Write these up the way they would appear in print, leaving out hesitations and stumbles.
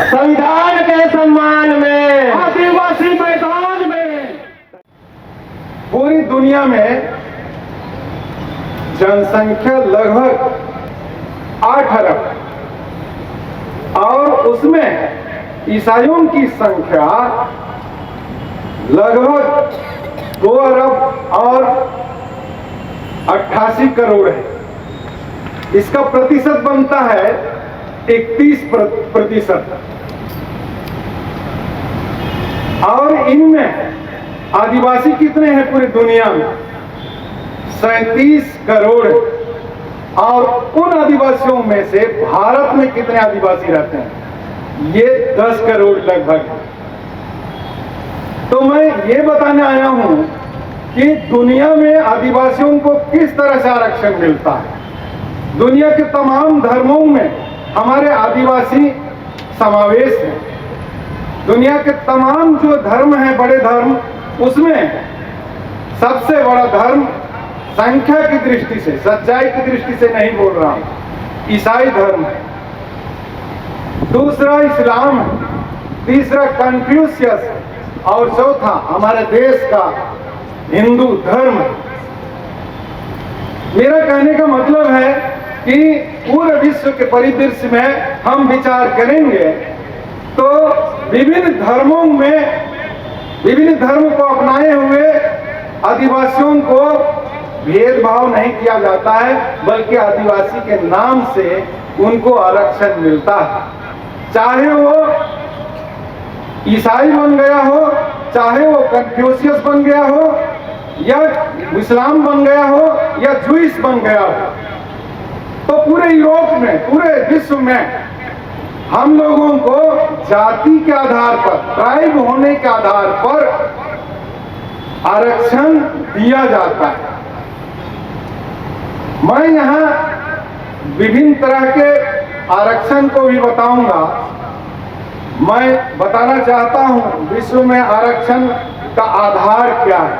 संविधान के सम्मान में आदिवासी मैदान में। पूरी दुनिया में जनसंख्या लगभग 8 अरब और उसमें ईसाइयों की संख्या लगभग 2 अरब और 88 करोड़ है। इसका प्रतिशत बनता है 31%। और इनमें आदिवासी कितने हैं पूरी दुनिया में? 37 करोड़ है। और उन आदिवासियों में से भारत में कितने आदिवासी रहते हैं? ये 10 करोड़ लगभग है। तो मैं ये बताने आया हूं कि दुनिया में आदिवासियों को किस तरह से आरक्षण मिलता है। दुनिया के तमाम धर्मों में हमारे आदिवासी समावेश है। दुनिया के तमाम जो धर्म हैं, बड़े धर्म, उसमें सबसे बड़ा धर्म संख्या की दृष्टि से, सच्चाई की दृष्टि से नहीं बोल रहा हूं, ईसाई धर्म है। दूसरा इस्लाम है, तीसरा कन्फ्यूशियस और चौथा हमारे देश का हिंदू धर्म है। मेरा कहने का मतलब है कि पूरे विश्व के परिदृश्य में हम विचार करेंगे तो विभिन्न धर्मों में, विभिन्न धर्म को अपनाए हुए आदिवासियों को भेदभाव नहीं किया जाता है, बल्कि आदिवासी के नाम से उनको आरक्षण मिलता है। चाहे वो ईसाई बन गया हो, चाहे वो कन्फ्यूशियस बन गया हो, या इस्लाम बन गया हो, या जूइश बन गया हो। तो पूरे यूरोप में, पूरे विश्व में हम लोगों को जाति के आधार पर, ट्राइब होने के आधार पर आरक्षण दिया जाता है। मैं यहां विभिन्न तरह के आरक्षण को भी बताऊंगा। मैं बताना चाहता हूं विश्व में आरक्षण का आधार क्या है,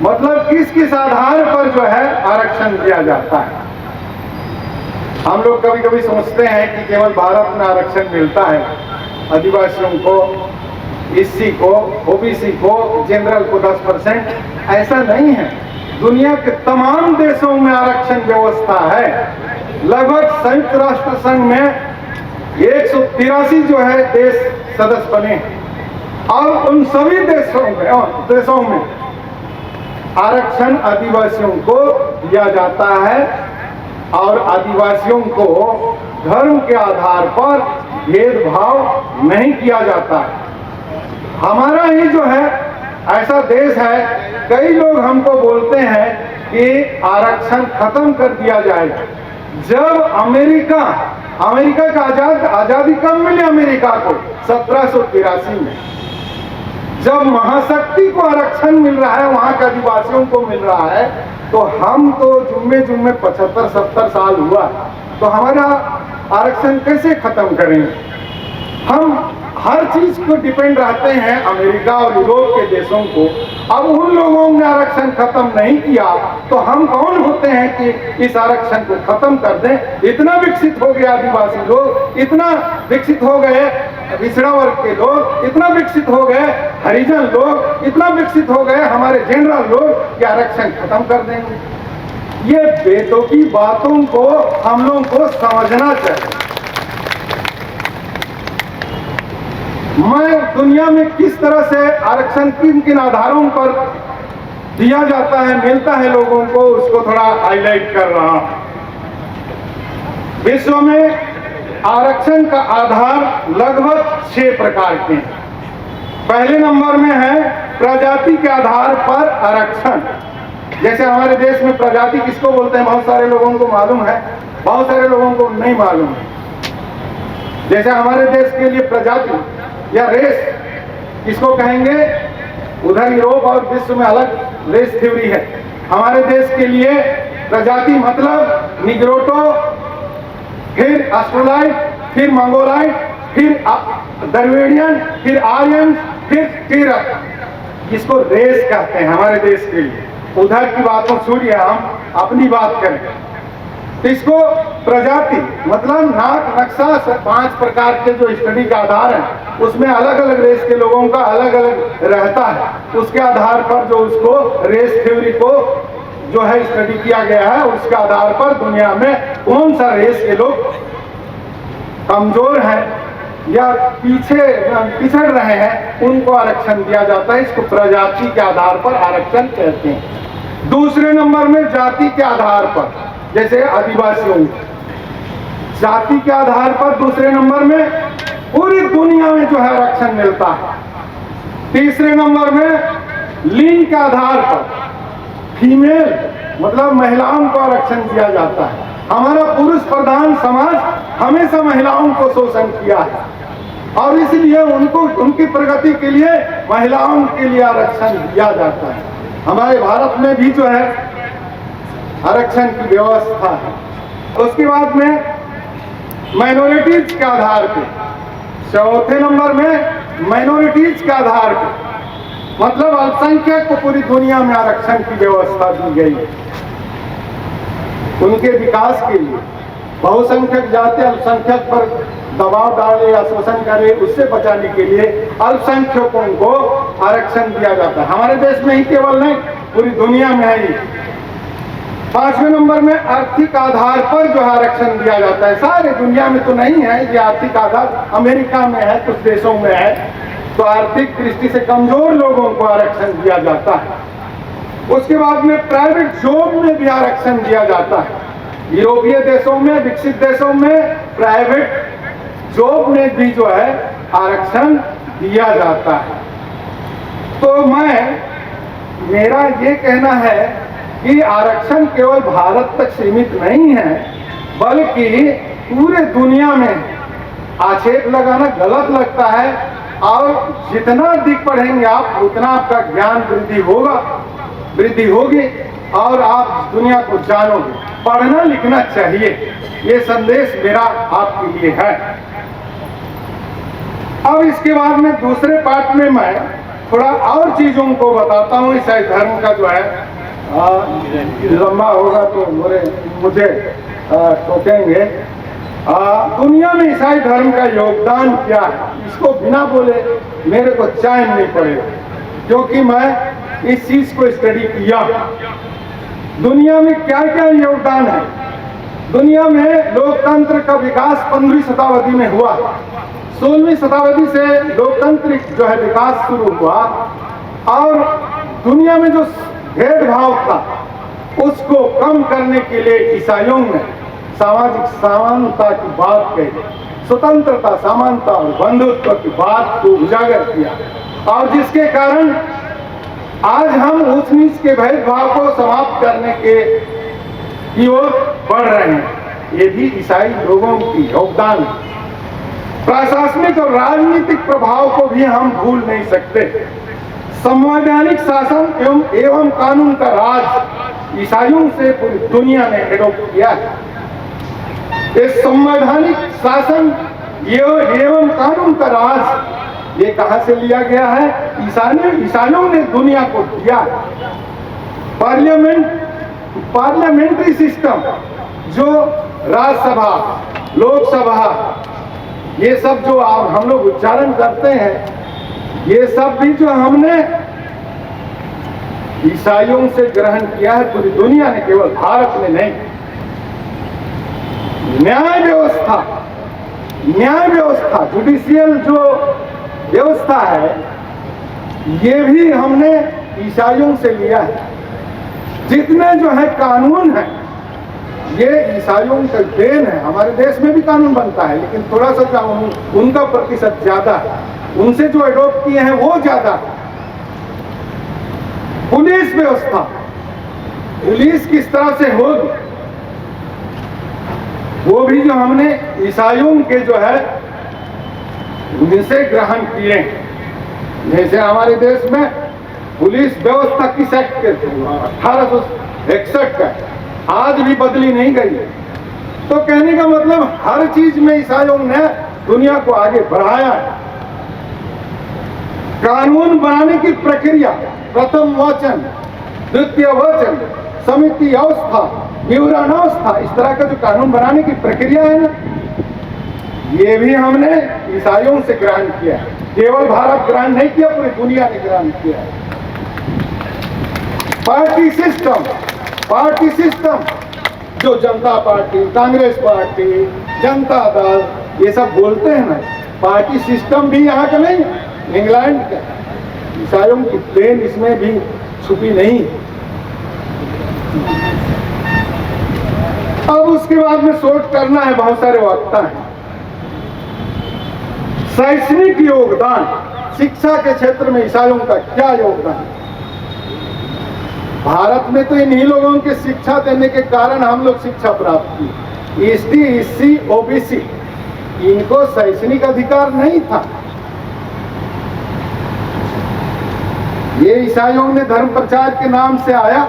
मतलब किस किस आधार पर जो है आरक्षण दिया जाता है। हम लोग कभी कभी सोचते हैं कि केवल भारत में आरक्षण मिलता है आदिवासियों को, एससी को, ओबीसी को, जनरल को 10%। ऐसा नहीं है। दुनिया के तमाम देशों में आरक्षण व्यवस्था है। लगभग संयुक्त राष्ट्र संघ में 183 जो है देश सदस्य बने और उन सभी देशों में आरक्षण आदिवासियों को दिया जाता है और आदिवासियों को धर्म के आधार पर भेदभाव नहीं किया जाता है। हमारा ही जो है ऐसा देश है, कई लोग हमको बोलते हैं कि आरक्षण खत्म कर दिया जाएगा। जब अमेरिका का आजादी कब मिली अमेरिका को? 1783 में। जब महाशक्ति को आरक्षण मिल रहा है, वहां के आदिवासियों को मिल रहा है, तो हम तो जुम्मे 75-70 साल हुआ, तो हमारा आरक्षण कैसे खत्म करेंगे? हम हर चीज को डिपेंड रहते हैं अमेरिका और यूरोप के देशों को। अब उन लोगों ने आरक्षण खत्म नहीं किया तो हम कौन होते हैं कि इस आरक्षण को खत्म कर दें? इतना विकसित हो गए आदिवासी लोग, इतना विकसित हो गए पिछड़ा वर्ग के लोग, इतना विकसित हो गए हरिजन लोग, इतना विकसित हो गए हमारे जनरल लोग कि आरक्षण खत्म कर देंगे। ये बेतुकी बातों को हम लोगों को समझना चाहिए। मैं दुनिया में किस तरह से आरक्षण किन किन आधारों पर दिया जाता है, मिलता है लोगों को, उसको थोड़ा हाईलाइट कर रहा हूं। विश्व में आरक्षण का आधार लगभग 6 प्रकार के हैं। पहले नंबर में है प्रजाति के आधार पर आरक्षण। जैसे हमारे देश में प्रजाति किसको बोलते हैं? बहुत सारे लोगों को मालूम है, बहुत सारे लोगों को नहीं मालूम है। जैसे हमारे देश के लिए प्रजाति या रेस किसको कहेंगे? उधर यूरोप और विश्व में अलग रेस थ्योरी है। हमारे देश के लिए प्रजाति मतलब निग्रोटो, फिर ऑस्ट्रोलाइट, फिर मंगोलाइट, फिर द्रविडियन, फिर आर्यन, फिर कीरत। इसको रेस कहते हैं हमारे देश के लिए। उधर की बातों छोड़िए, हम अपनी बात करें। तो इसको प्रजाति मतलब नाक नक्शा 5 प्रकार के जो स्टडी का आधार है, उसमें अलग अलग रेस के लोगों का अलग अलग रहता है। उसके आधार पर जो उसको रेस थ्योरी को जो है स्टडी किया गया है, उसके आधार पर दुनिया में कौन सा रेस के लोग कमजोर हैं या पिछड़ रहे हैं, उनको आरक्षण दिया जाता है। इसको प्रजाति के आधार पर आरक्षण कहते हैं। दूसरे नंबर में जाति के आधार पर, जैसे आदिवासियों जाति के आधार पर दूसरे नंबर में पूरी दुनिया में जो है आरक्षण मिलता है। तीसरे नंबर में लिंग के आधार पर फीमेल मतलब महिलाओं को आरक्षण दिया जाता है। हमारा पुरुष प्रधान समाज हमेशा महिलाओं को शोषण किया है और इसलिए उनको उनकी प्रगति के लिए महिलाओं के लिए आरक्षण दिया जाता है। हमारे भारत में भी जो है आरक्षण की व्यवस्था है। उसके बाद में माइनॉरिटीज के आधार पे, चौथे नंबर में माइनॉरिटीज के आधार पे मतलब अल्पसंख्यक को पूरी दुनिया में आरक्षण की व्यवस्था दी गई है उनके विकास के लिए। बहुसंख्यक जाति अल्पसंख्यक पर दबाव डाले या शोषण करे, उससे बचाने के लिए अल्पसंख्यकों को आरक्षण दिया जाता है। हमारे देश में ही केवल नहीं, पूरी दुनिया में है ये। पांचवें नंबर में आर्थिक आधार पर जो आरक्षण दिया जाता है। सारे दुनिया में तो नहीं है ये आर्थिक आधार, अमेरिका में है, कुछ देशों में है, तो आर्थिक दृष्टि से कमजोर लोगों को आरक्षण दिया जाता है। उसके बाद में प्राइवेट जॉब में भी आरक्षण दिया जाता है। यूरोपीय देशों में, विकसित देशों में प्राइवेट जॉब में भी जो है आरक्षण दिया जाता है। तो मेरा ये कहना है कि आरक्षण केवल भारत तक सीमित नहीं है, बल्कि पूरे दुनिया में आक्षेप लगाना गलत लगता है। और जितना अधिक पढ़ेंगे आप, उतना आपका ज्ञान वृद्धि होगी और आप दुनिया को जानोगे। पढ़ना लिखना चाहिए, ये संदेश मेरा आपके लिए है। अब इसके बाद में दूसरे पार्ट में मैं थोड़ा और चीजों को बताता हूँ। ईसाई धर्म का जो है लंबा होगा तो मुझे टोकेंगे। दुनिया में ईसाई धर्म का योगदान क्या है, इसको बिना बोले मेरे को चैन नहीं पड़ेगा, क्योंकि मैं इस चीज को स्टडी किया। दुनिया में क्या क्या योगदान है। दुनिया में लोकतंत्र का विकास 15वीं शताब्दी में हुआ। 16वीं शताब्दी से लोकतांत्रिक जो है विकास शुरू हुआ और दुनिया में जो भेदभाव था उसको कम करने के लिए ईसाइयों ने सामाजिक समानता की बात कही, स्वतंत्रता, समानता और बंधुत्व की बात को उजागर किया और जिसके कारण आज हम ऊंच नीच के भेदभाव को समाप्त करने की ओर बढ़ रहे हैं। ये भी ईसाई लोगों की योगदान है। प्रशासनिक और राजनीतिक प्रभाव को भी हम भूल नहीं सकते। संवैधानिक शासन एवं कानून का राज ईसाइयों से पूरी दुनिया ने एडॉप्ट किया है। इस संवैधानिक शासन एवं कानून का राज ये कहां से लिया गया है? ईसाइयों ने दुनिया को दिया। पार्लियामेंट्री सिस्टम, जो राज्यसभा, लोकसभा, ये सब जो हम लोग उच्चारण करते हैं, ये सब भी जो हमने ईसाइयों से ग्रहण किया है पूरी दुनिया ने, केवल भारत में नहीं। न्याय व्यवस्था, जुडिशियल जो व्यवस्था है, ये भी हमने ईसाइयों से लिया है। जितने जो है कानून है, ये ईसाइयों का देन है। हमारे देश में भी कानून बनता है, लेकिन थोड़ा सा उनका प्रतिशत ज्यादा है, उनसे जो एडॉप्ट किए हैं वो ज्यादा है। पुलिस व्यवस्था, पुलिस किस तरह से होगी, वो भी जो हमने ईसाइयों के जो है उनसे ग्रहण किए। जैसे हमारे देश में पुलिस व्यवस्था किस एक्ट के 1861 का, आज भी बदली नहीं गई। तो कहने का मतलब हर चीज में ईसाइयों ने दुनिया को आगे बढ़ाया है। कानून बनाने की प्रक्रिया, प्रथम वचन, द्वितीय वचन, समिति अवस्था, यूरानोस था। इस तरह का जो कानून बनाने की प्रक्रिया है ना, ये भी हमने ईसाइयों से ग्रहण किया है। केवल भारत ग्रहण नहीं किया, पूरी दुनिया ने ग्रहण किया है। पार्टी सिस्टम जो जनता पार्टी, कांग्रेस पार्टी, जनता दल ये सब बोलते हैं ना, पार्टी सिस्टम भी यहाँ का नहीं, इंग्लैंड का। ईसाइयों की देन इसमें भी छुपी नहीं। अब उसके बाद में सोच करना है, बहुत सारे वक्ता हैं। शैक्षणिक योगदान, शिक्षा के क्षेत्र में ईसाइयों का क्या योगदान है? भारत में तो इन्हीं लोगों के शिक्षा देने के कारण हम लोग शिक्षा प्राप्त की। एसटी, एससी, ओबीसी इनको शैक्षणिक अधिकार नहीं था। ये ईसाइयों ने धर्म प्रचार के नाम से आया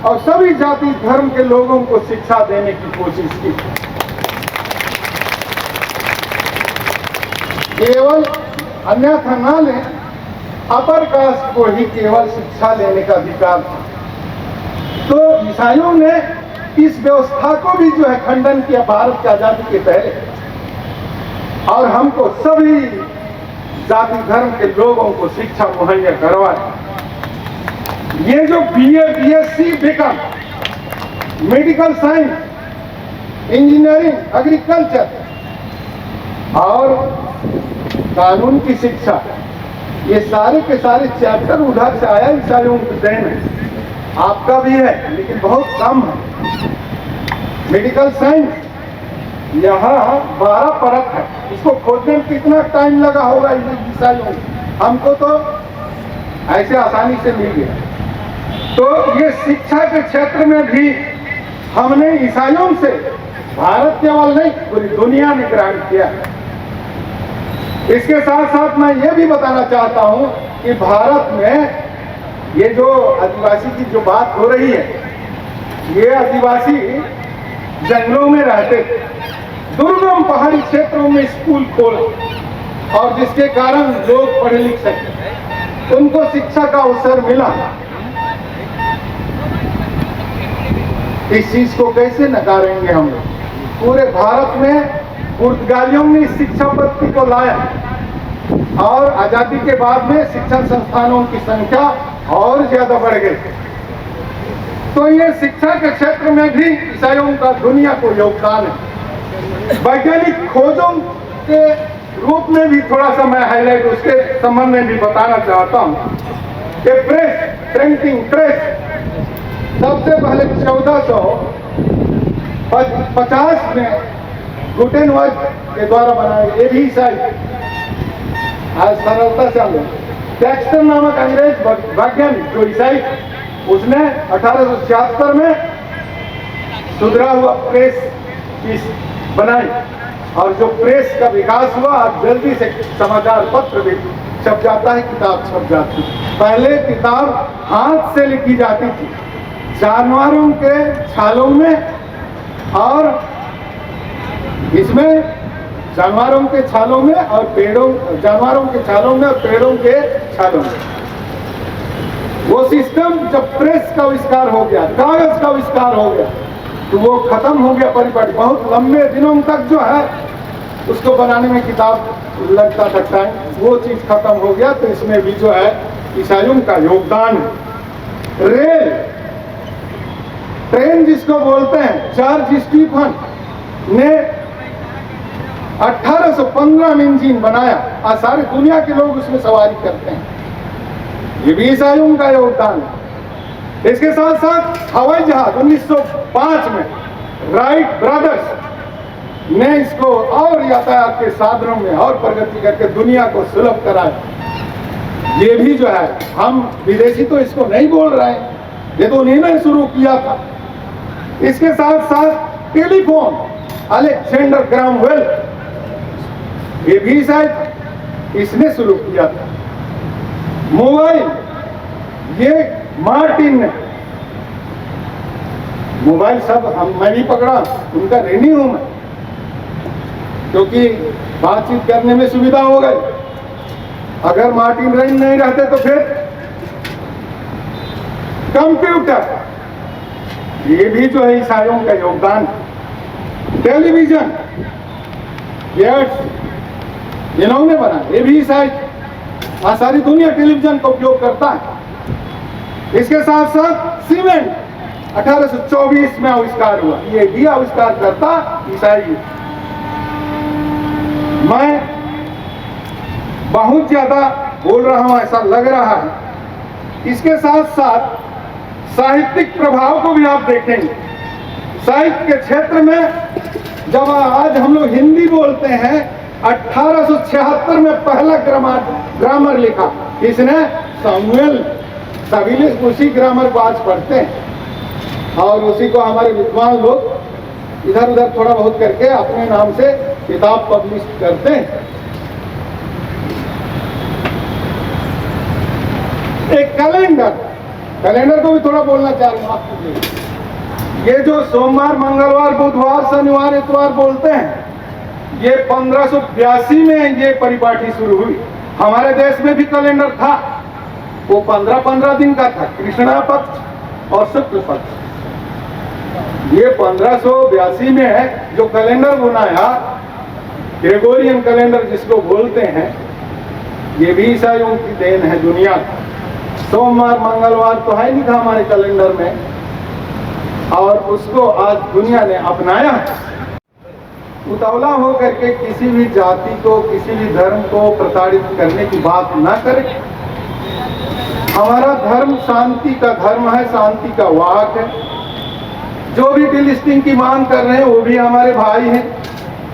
और सभी जाति धर्म के लोगों को शिक्षा देने की कोशिश की। केवल अन्यथा ना लें, अपर कास्ट को ही केवल शिक्षा लेने का अधिकार था। तो ईसाइयों ने इस व्यवस्था को भी जो है खंडन किया भारत की आजादी के पहले, और हमको सभी जाति धर्म के लोगों को शिक्षा मुहैया करवाए। ये जो BA, BSc, BCom, medical science, engineering, agriculture और कानून की शिक्षा, ये सारे के सारे चैप्टर उधर से आया, ईसाइयों की देन है। आपका भी है लेकिन बहुत कम है। मेडिकल साइंस यहाँ 12 परत है, इसको खोजने में कितना टाइम लगा होगा ईसाइयों, हमको तो ऐसे आसानी से मिल गया। तो ये शिक्षा के क्षेत्र में भी हमने ईसाइयों से, भारत केवल नहीं पूरी दुनिया ने ग्रहण किया है। इसके साथ साथ मैं ये भी बताना चाहता हूँ कि भारत में ये जो आदिवासी की जो बात हो रही है, ये आदिवासी जंगलों में रहते थे, दुर्गम पहाड़ी क्षेत्रों में स्कूल खोला और जिसके कारण लोग पढ़े लिख सके, उनको शिक्षा का अवसर मिला। इस चीज को कैसे नकारेंगे हम लोग? पूरे भारत में पुर्तगालियों ने इस शिक्षा पद्धति को लाया और आजादी के बाद में शिक्षण संस्थानों की संख्या और ज्यादा बढ़ गई। तो ये शिक्षा के क्षेत्र में भी ईसाइयों का दुनिया को योगदान है। वैज्ञानिक खोजों के रूप में भी थोड़ा सा मैं हाईलाइट उसके संबंध में भी बताना चाहता हूँ कि प्रिंटिंग प्रेस सबसे पहले 1450 में गुटेनबर्ग के द्वारा बनाया, ये भी ईसाई। आज सरलता से हम टैक्सटर नामक अंग्रेज वैज्ञानिक जो ईसाई, उसने 1876 में सुधरा हुआ प्रेस बनाई और जो प्रेस का विकास हुआ, अब जल्दी से समाचार पत्र भी छप जाता है, किताब छप जाती है। पहले किताब हाथ से लिखी जाती थी, जानवरों के छालों में, और इसमें जानवरों के छालों में और पेड़ों, जानवरों के छालों में और पेड़ों के छालों में। वो सिस्टम जब प्रेस का आविष्कार हो गया, कागज का आविष्कार हो गया, तो वो खत्म हो गया परिपाटी। बहुत लंबे दिनों तक जो है उसको बनाने में किताब लगता था टाइम, वो चीज खत्म हो गया। तो इसमें भी जो है ईसाइयों का योगदान है। रेल, ट्रेन जिसको बोलते हैं, चार्ल्स स्टीफन ने 1815 में इंजन बनाया और सारी दुनिया के लोग उसमें सवारी करते हैं, ये भी ईसाइयों का योगदान है। इसके साथ साथ हवाई जहाज 1905 में राइट ब्रदर्स ने इसको और यातायात के साधनों में और प्रगति करके दुनिया को सुलभ कराया। ये भी जो है, हम विदेशी तो इसको नहीं बोल रहे हैं, ये तो उन्हीं ने शुरू किया था। इसके साथ साथ टेलीफोन, अलेक्जेंडर ग्राहम बेल, ये भी शायद इसने शुरू किया था। मोबाइल, ये मार्टिन ने, मोबाइल सब मैं भी पकड़ा, उनका ऋणी हूं मैं, क्योंकि बातचीत करने में सुविधा हो गई। अगर मार्टिन रेन नहीं रहते तो फिर कंप्यूटर, ये भी जो है ईसाइयों का योगदान है। टेलीविजन, गेट्स इन्होंने बना, ये भी ईसाई। सारी दुनिया टेलीविजन का उपयोग करता है। इसके साथ साथ सीमेंट 1824 में आविष्कार हुआ, ये भी आविष्कार करता ईसाई। मैं बहुत ज्यादा बोल रहा हूं ऐसा लग रहा है। इसके साथ साथ साहित्यिक प्रभाव को भी आप देखेंगे। साहित्य के क्षेत्र में जब आज हम लोग हिंदी बोलते हैं, 1876 में पहला ग्रामर लिखा, किसने? सैमुअल। सभी लोग उसी ग्रामर को आज पढ़ते हैं और उसी को हमारे विद्वान लोग इधर उधर थोड़ा बहुत करके अपने नाम से किताब पब्लिश करते हैं। एक कैलेंडर को भी थोड़ा बोलना चाह रहा हूं आपको। ये जो सोमवार, मंगलवार, बुधवार, शनिवार, इतवार बोलते हैं, ये 1582 में ये परिपाटी शुरू हुई। हमारे देश में भी कैलेंडर था, वो 15-15 दिन का था, कृष्णा पक्ष और शुक्ल पक्ष। ये 1582 में है जो कैलेंडर बनाया, ग्रेगोरियन कैलेंडर जिसको बोलते हैं, ये भी ईसाइयों की देन है दुनिया का। सोमवार मंगलवार तो है नहीं था हमारे कैलेंडर में, और उसको आज दुनिया ने अपनाया। उतावला होकर के किसी भी जाति को, किसी भी धर्म को प्रताड़ित करने की बात ना करें। हमारा धर्म शांति का धर्म है, शांति का वाहक है। जो भी डिलिस्टिंग की मांग कर रहे हैं वो भी हमारे भाई हैं,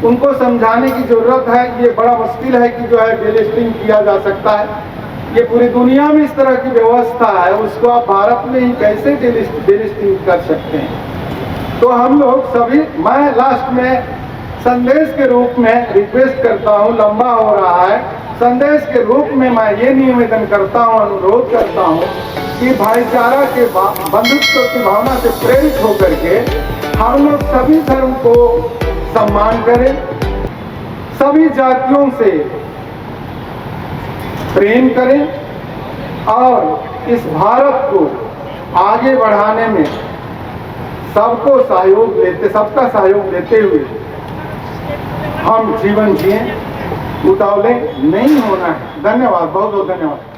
उनको समझाने की जरूरत है। ये बड़ा मुश्किल है कि जो है डिलिस्टिंग किया जा सकता है, ये पूरी दुनिया में इस तरह की व्यवस्था है, उसको आप भारत में ही कैसे डिलिस्टिंग कर सकते हैं? तो हम लोग सभी, मैं लास्ट में संदेश के रूप में रिक्वेस्ट करता हूं, लंबा हो रहा है, संदेश के रूप में मैं ये निवेदन करता हूं, अनुरोध करता हूं कि भाईचारा के बंधुत्व की भावना से प्रेरित होकर के हम लोग सभी धर्म को सम्मान करें, सभी जातियों से प्रेम करें और इस भारत को आगे बढ़ाने में सबको सहयोग देते, सबका सहयोग देते हुए हम जीवन जिए। उतावले नहीं होना है। धन्यवाद, बहुत बहुत धन्यवाद।